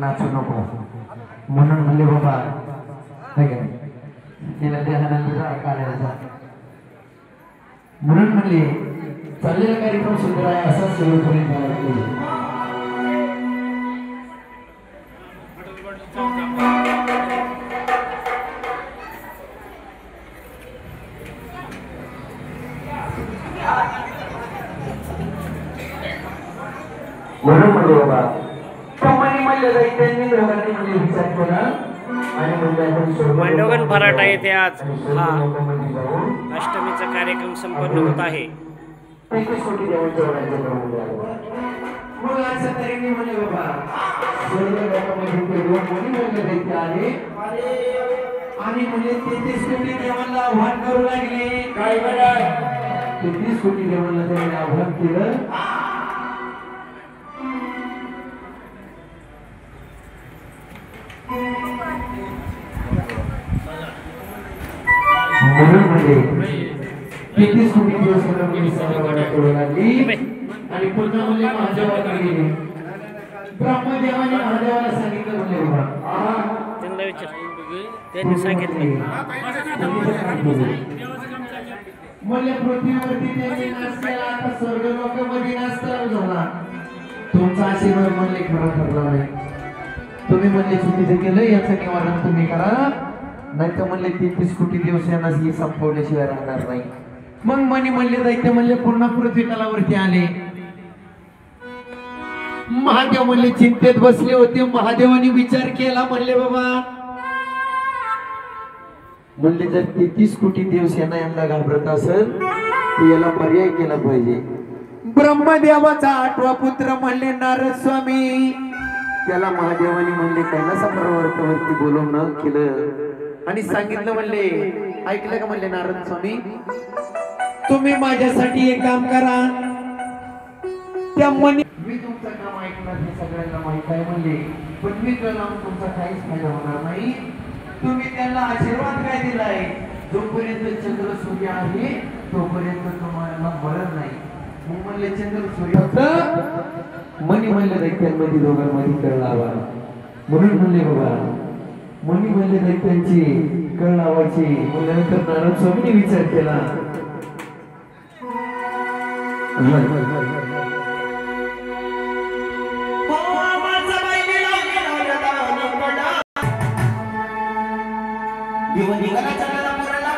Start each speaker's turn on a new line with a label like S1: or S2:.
S1: नाचू नको म्हणून म्हणले बाबा तिला देहानंद काढायचा म्हणून म्हणले चाललेला कार्यक्रम सुंदर आहे असा सुरूपर्यंत म्हणून म्हणले बाबा कंपनी म्हणले जाईल त्यांनी दोघांनी म्हणजे विचार केला आणि
S2: मांडवगण फराटा येथे आज हा अष्टमीचा कार्यक्रम संपन्न होत आहे.
S1: आणि म्हणजे 33 कोटी देवाला आव्हान करू लागले. काय बघा 33 कोटी देवाला त्यांनी आव्हान केलं. म्हणून म्हणजे 33 कोटी दिवस आणि पुन्हा म्हणजे महादेवाकडे गेले. ब्रह्मदेवाने महादेवाला सांगितलं
S2: त्यांना विचार त्यांनी सांगितलं
S1: म्हणजे पृथ्वीवरती त्यांनी नाच केला आता स्वर्ग लोकांमध्ये नाच चालू झाला. तुमचा आशीर्वाद म्हणले खरा ठरला नाही. तुम्ही म्हणले चुकीचं केलं याचं निवारण तुम्ही करा नाही तर म्हणले 33 कोटी दिवस यांना ही संपवल्याशिवाय राहणार नाही. मग मनी म्हणले दैत्य म्हणले पूर्ण पृथ्वी तलावरती आले. महादेव म्हणले चिंतेत बसले होते. महादेवाने विचार केला म्हणले बाबा म्हणले जर 33 कोटी दिवस यांना घाबरत असेल तर याला पर्याय केला पाहिजे. ब्रह्मदेवाचा 8वा पुत्र म्हणले नारद स्वामी. त्याला महादेवाने म्हणले कैलासापर्वतावरती बोलवणं केलं आणि सांगितलं म्हणले ऐकलं का म्हणले नारद स्वामी तुम्ही माझ्यासाठी एक काम करा. त्या मनी मी तुमचं काम ऐकणार हे सगळ्यांना माहित आहे म्हणले पण मी लावून तुमचा काहीच फायदा होणार नाही. तुम्ही त्यांना आशीर्वाद काय दिलाय जोपर्यंत चंद्र सूर्य आहे तोपर्यंत तुम्हाला मरण नाही. मग म्हणले चंद्र सूर्य फक्त मनी म्हणले दैत्यांमध्ये दोघांमध्ये कळ लावा म्हणून म्हणले बाबा मनी म्हणले दैत्यांची कळ लावायची. नंतर नारद स्वामींनी विचार केला
S3: दिवनी गला चला पुराला